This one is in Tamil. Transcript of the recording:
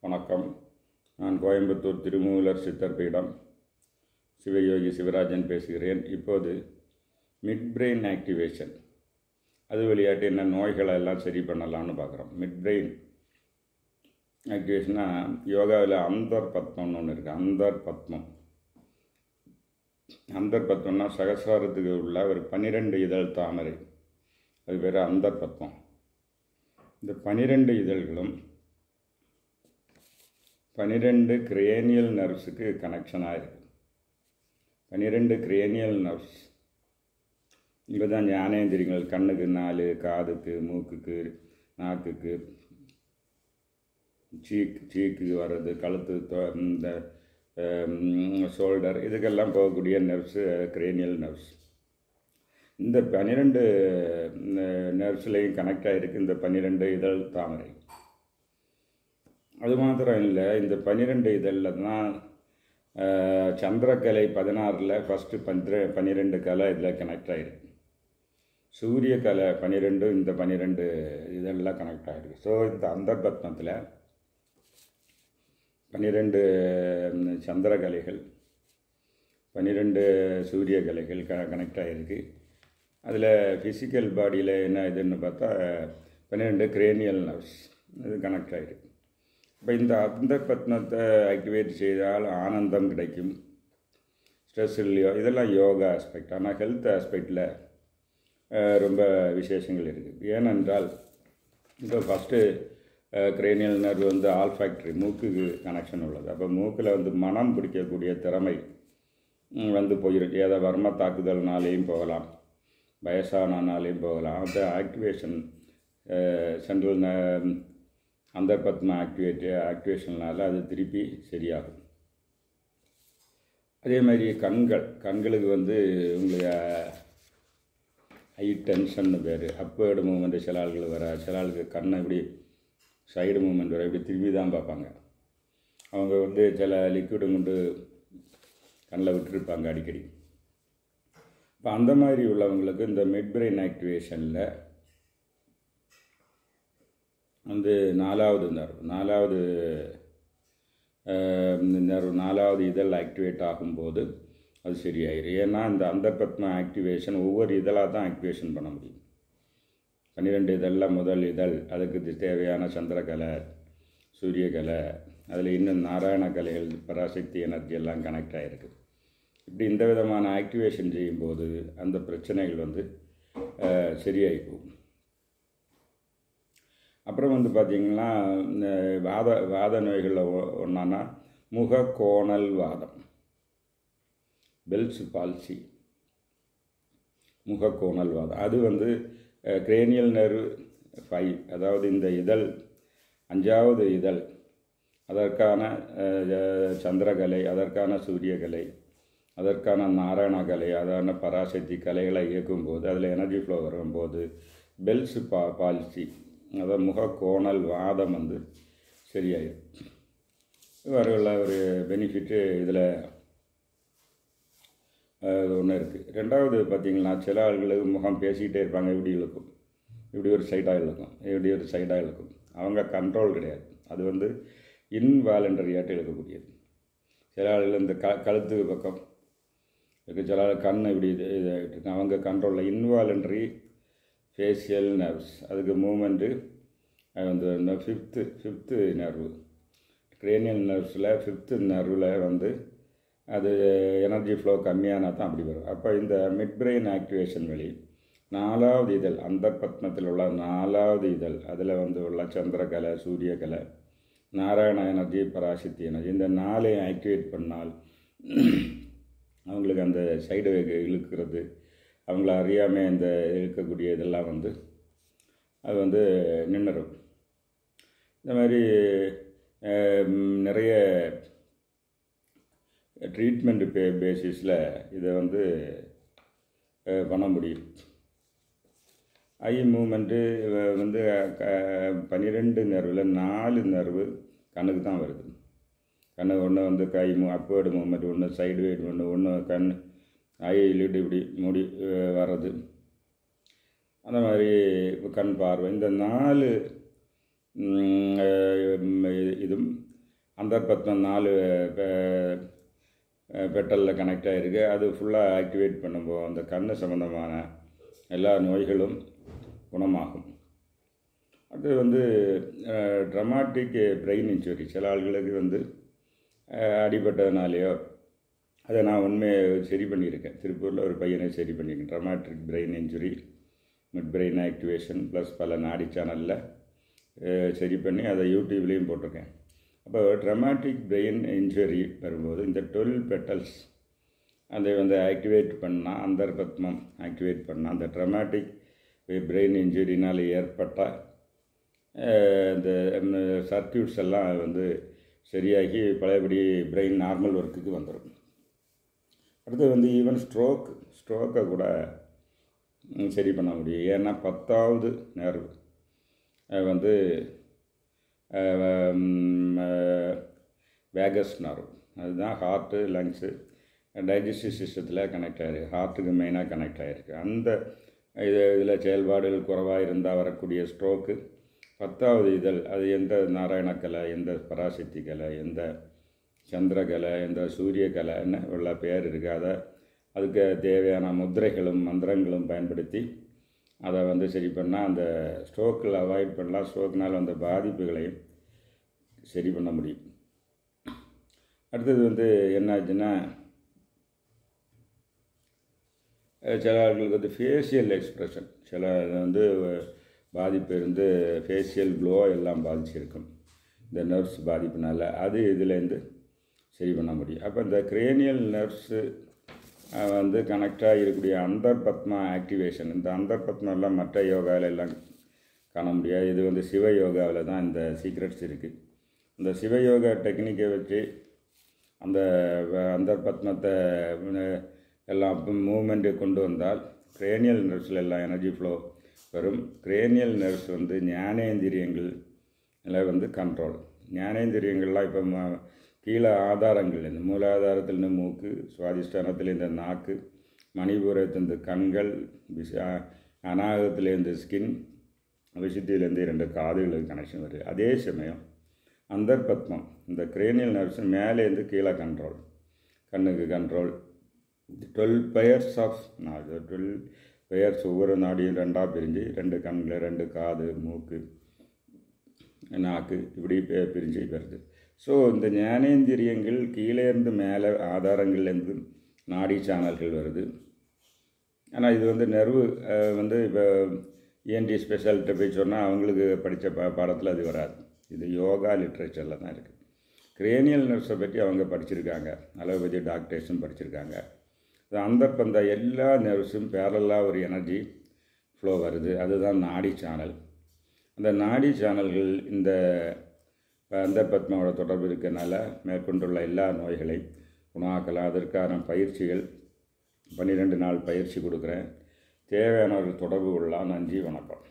வணக்கம். நான் கோயம்புத்தூர் திருமூலர் சித்தர் பீடம் சிவயோகி சிவராஜன் பேசுகிறேன். இப்போது மிட் பிரெயின் ஆக்டிவேஷன், அது வழியாட்டு என்ன நோய்களை எல்லாம் சரி பண்ணலான்னு பார்க்குறோம். மிட் பிரெயின் ஆக்டிவேஷனாக யோகாவில் அந்தர் பத்மம்னு ஒன்று இருக்குது. அந்தர் பத்மம்னா சகசிராரத்துக்கு உள்ள ஒரு 12 இதழ் தாமரை, அது பேர் அந்தர் பத்மம். இந்த 12 இதழ்களும் 12 கிரேனியல் நர்வ்ஸுக்கு கனெக்ஷனாக இருக்குது. 12 கிரேனியல் நர்வ்ஸ் இங்கே தான் ஞானேந்திரியங்கள், கண்ணுக்கு 4, காதுக்கு, மூக்குக்கு, நாக்குக்கு, சீக்கு வர்றது, கழுத்து, இந்த ஷோல்டர், இதுக்கெல்லாம் போகக்கூடிய நர்வ்ஸு கிரேனியல் நர்வ்ஸ். இந்த 12 நர்வ்ஸ்லேயும் கனெக்ட் ஆகிருக்கு இந்த 12 இதழ் தாமரை. அது மாத்திரம் இல்லை, இந்த 12 இதழில் தான் சந்திரக்கலை 16ல் ஃபஸ்ட்டு 12 கலை இதில் கனெக்ட் ஆகிருக்கு. சூரிய கலை 12 இந்த 12 இதெல்லாம் கனெக்ட் ஆகிருக்கு. ஸோ இந்த அந்தர் பத்மத்தில் 12 சந்திர கலைகள், 12 சூரிய கலைகள் கனெக்ட் ஆகிருக்கு. அதில் ஃபிசிக்கல் பாடியில் என்ன இதுன்னு பார்த்தா 12 கிரேனியல் நர்வ்ஸ் இது கனெக்ட் ஆகிருக்கு. இப்போ இந்த அந்தர் பத்மத்தை ஆக்டிவேட் செய்தால் ஆனந்தம் கிடைக்கும், ஸ்ட்ரெஸ் இல்லையோ, இதெல்லாம் யோகா ஆஸ்பெக்ட். ஆனால் ஹெல்த் ஆஸ்பெக்டில் ரொம்ப விசேஷங்கள் இருக்குது. ஏனென்றால் இப்போ ஃபஸ்ட்டு கிரேனியல் நர்வ் வந்து ஆல்ஃபேக்டரி, மூக்குக்கு கனெக்ஷன் உள்ளது. அப்போ மூக்கில் மனம் பிடிக்கக்கூடிய திறமை போயிருக்கு. ஏதோ வர்ம தாக்குதல்னாலேயும் போகலாம், வயசானாலையும் போகலாம். அந்த ஆக்டிவேஷன் சென்ட்ரல் அந்தர் பத்ம ஆக்டிவேஷனால் அது திருப்பி சரியாகும். அதே மாதிரி கண்களுக்கு உங்களுக்கு ஐ டென்ஷன்னு பேர். அப்வேர்டு மூமெண்ட்டு சில ஆள்கள் வர, சில ஆளுக்கு கண்ணை இப்படி சைடு மூமெண்ட் வர, இப்படி திரும்பி தான் பார்ப்பாங்க. அவங்க சில லிக்விடு கொண்டு கண்ணில் விட்டுருப்பாங்க அடிக்கடி. இப்போ அந்த மாதிரி உள்ளவங்களுக்கு இந்த மிட் பிரெயின் ஆக்டிவேஷனில் 4வது இதழ் ஆக்டிவேட் ஆகும்போது அது சரியாயிடும். ஏன்னா இந்த அந்தர் பத்ம ஆக்டிவேஷன் ஒவ்வொரு இதழாக தான் ஆக்டிவேஷன் பண்ண முடியும். 12 இதழில் முதல் இதழ், அதுக்கு தேவையான சந்திரகலை, சூரியகலை, அதில் இன்னும் நாராயண கலைகள், பராசக்தி எனர்ஜி எல்லாம் கனெக்ட் ஆகிருக்கு. இப்படி இந்த விதமான ஆக்டிவேஷன் செய்யும்போது அந்த பிரச்சனைகள் சரியாகி போகும். அப்புறம் பார்த்திங்கன்னா வாத நோய்களில் ஒன்றானா முகக்கோணல் வாதம், பெல்ஸ் பால்சி, முகக்கோணல் வாதம். அது கிரேனியல் நர்வ் 5, அதாவது இந்த இதழ் 5வது இதழ், அதற்கான சந்திரகலை, அதற்கான சூரியகலை, அதற்கான நாராயண கலை, அதான பராசக்தி கலைகளை இயக்கும்போது, அதில் எனர்ஜி ஃப்ளோ வரும்போது பெல்ஸ் பால்சி, அதாவது முகக்கோணல் வாதம் சரியாயிடும். இவருள்ள ஒரு பெனிஃபிட்டு இதில் ஒன்று இருக்குது. 2வது பார்த்திங்கன்னா, சில ஆள்களுக்கு முகம் பேசிக்கிட்டே இருப்பாங்க, இப்படி இழுக்கும், இப்படி ஒரு சைடாக இழுக்கும், இப்படி ஒரு சைடாக இழுக்கும். அவங்க கண்ட்ரோல் கிடையாது. அது இன்வாலண்டரியாட்டு இழுக்கக்கூடியது. சில ஆள்கள் இந்த கழுத்து பக்கம் இருக்குது, சில ஆள் கண் இப்படி இதாகிட்டு இருக்கு, அவங்க கண்ட்ரோலில். இன்வாலண்டரி ஃபேஷியல் நர்வ்ஸ், அதுக்கு மூமெண்ட்டு ஃபிஃப்த்து நர்வு, கிரேனியல் நர்வ்ஸில் 5th நர்வில் அது எனர்ஜி ஃப்ளோ கம்மியானால் தான் அப்படி வரும். அப்போ இந்த மிட் பிரெயின் ஆக்டிவேஷன் வழி 4வது இதழ், அந்தர் பத்மத்தில் உள்ள 4வது இதழ், அதில் உள்ள சந்திரகலை, சூரியகலை, நாராயண எனர்ஜி, பராசக்தி எனர்ஜி, இந்த 4ஐயும் ஆக்டிவேட் பண்ணால் அவங்களுக்கு அந்த சைடு இழுக்கிறது, அவங்கள அறியாமல் இந்த இழுக்கக்கூடிய இதெல்லாம் அது நின்றுடும். இந்த மாதிரி நிறைய ட்ரீட்மெண்ட் பேசிஸில் இதை பண்ண முடியும். ஐ மூமெண்ட்டு 12 நர்வில் 4 நர்வு கண்ணுக்கு தான் வருது. கண்ணு ஒன்று கை அப்வேர்டு மூமெண்ட், ஒன்று சைடு வெயிட், ஒன்று கண் ஐ லிட் இப்படி மூடி வர்றது, அந்த மாதிரி கண் பார்வை. இந்த 4 இதுவும் அந்தர்பத்மம் 4 பெட்டலில் கனெக்ட் ஆகிருக்கு. அது ஃபுல்லாக ஆக்டிவேட் பண்ணும்போது அந்த கண் சம்மந்தமான எல்லா நோய்களும் குணமாகும். அது வந்து ட்ரமாட்டிக் பிரெயின் இன்ஜுரி. சில ஆள்களுக்கு வந்து அடிபட்டதுனாலேயோ அதை நான் உண்மையை சரி பண்ணியிருக்கேன். திருப்பூரில் ஒரு பையனை சரி பண்ணியிருக்கேன். Traumatic brain injury, mid brain activation plus பல நாடி சேனலில் சரி பண்ணி அதை யூடியூப்லேயும் போட்டிருக்கேன். அப்போ ட்ரமாட்டிக் பிரெயின் இன்ஜுரி வரும்போது இந்த 12 பெட்டல்ஸ் அதை வந்து ஆக்டிவேட் பண்ணால், அந்தர்பத்மம் ஆக்டிவேட் பண்ணால், அந்த ட்ரமாட்டிக் பிரெயின் இன்ஜுரினால் ஏற்பட்ட இந்த சர்க்கியூட்ஸ் எல்லாம் வந்து சரியாகி பழையபடி பிரெயின் நார்மல் ஒர்க்குக்கு வந்துடும். அடுத்து வந்து ஈவன் ஸ்ட்ரோக்கை கூட சரி பண்ண முடியும். ஏன்னா 10வது நர்வ் வந்து வேகஸ் நர்வ், அதுதான் ஹார்ட்டு, லங்ஸு, டைஜஸ்டிவ் சிஸ்டத்தில் கனெக்ட் ஆகிருக்கு. ஹார்ட்டுக்கு மெயினாக கனெக்ட் ஆகிருக்கு. அந்த இதில் செயல்பாடுகள் குறைவாக இருந்தால் வரக்கூடிய ஸ்ட்ரோக்கு 10வது இதழ், அது எந்த நாராயணக்கலை, எந்த பராசக்தி கலை, எந்த சந்திரகலை, எந்த சூரியகலைன்னு உள்ள பேர் இருக்குது. அதுக்கு தேவையான முத்திரைகளும் மந்திரங்களும் பயன்படுத்தி அதை வந்து சரி பண்ணால் அந்த ஸ்ட்ரோக்கில் அவாய்ட் பண்ணலாம். ஸ்ட்ரோக்கினால் அந்த பாதிப்புகளையும் சரி பண்ண முடியும். அடுத்தது வந்து என்னாச்சுன்னா, சில ஆட்களுக்கு வந்து ஃபேஷியல் எக்ஸ்ப்ரெஷன், சில வந்து பாதிப்பு இருந்து ஃபேஷியல் க்ளோ எல்லாம் பாதிச்சிருக்கும் இந்த நர்வ்ஸ் பாதிப்புனால. அது இதுலேருந்து சரி பண்ண முடியும். அப்போ இந்த கிரேனியல் நர்வ்ஸு வந்து கனெக்டாக இருக்கக்கூடிய அந்தர்பத்மா ஆக்டிவேஷன், இந்த அந்தர்பத்மெல்லாம் மற்ற யோகாவில் எல்லாம் காண முடியாது. இது வந்து சிவ யோகாவில் தான் இந்த சீக்ரெட்ஸ் இருக்குது. இந்த சிவயோகா டெக்னிக்கை வச்சு அந்த அந்தர்பத்மத்தை எல்லாம் மூமெண்ட்டு கொண்டு வந்தால் கிரேனியல் நர்வ்ஸில் எல்லாம் எனர்ஜி ஃப்ளோ வரும். கிரேனியல் நர்வ்ஸ் வந்து ஞானேந்திரியங்கள் எல்லாம் வந்து கண்ட்ரோல். ஞானேந்திரியங்கள்லாம் இப்போ கீழே ஆதாரங்கள்லேருந்து, மூலாதாரத்துலேருந்து மூக்கு, சுவாதிஷ்டானத்துலேருந்து நாக்கு, மணிபூரத்துலேருந்து கண்கள், அநாகத்துலேருந்து ஸ்கின், விசுத்தியிலேருந்து 2 காதுகளுக்கு கனெக்ஷன் வருது. அதே சமயம் அந்தர்பத்மம் இந்த கிரேனியல் நர்வ்ஸ் மேலேருந்து கீழே கண்ட்ரோல், கண்ணுக்கு கண்ட்ரோல். 12 பெயர்ஸ் ஆஃப் நாடு, 12 பெயர்ஸ், ஒவ்வொரு நாடியும் 2ஆக பிரிஞ்சு 2 கண்ணில், 2 காது, மூக்கு, நாக்கு, இப்படி பிரிஞ்சு வருது. ஸோ இந்த ஞானேந்திரியங்கள் கீழே இருந்து மேலே ஆதாரங்கள்லேருந்து நாடி சேனல்கள் வருது. ஆனால் இது வந்து நர்வு வந்து இப்போ ENT ஸ்பெஷாலிட்ட போய் சொன்னால் அவங்களுக்கு படித்த பாடத்தில் அது வராது. இது யோகா லிட்ரேச்சரில் தான் இருக்குது. கிரேனியல் நர்வ்ஸை பற்றி அவங்க படிச்சிருக்காங்க, அலோபதி டாக்டர்ஸும் படிச்சிருக்காங்க. அந்தர்பந்த எல்லா நர்வ்ஸும் பேரலாக ஒரு எனர்ஜி ஃப்ளோ வருது. அதுதான் நாடி சேனல். அந்த நாடி சேனல்கள் இந்த அந்தர்பத்மாவோட தொடர்பு இருக்கனால மேற்கொண்டுள்ள எல்லா நோய்களையும் குணமாக்கலாம். அதற்கான பயிற்சிகள் 12 நாள் பயிற்சி கொடுக்குறேன். தேவையானவர்கள் தொடர்பு கொள்ளலாம். நன்றி, வணக்கம்.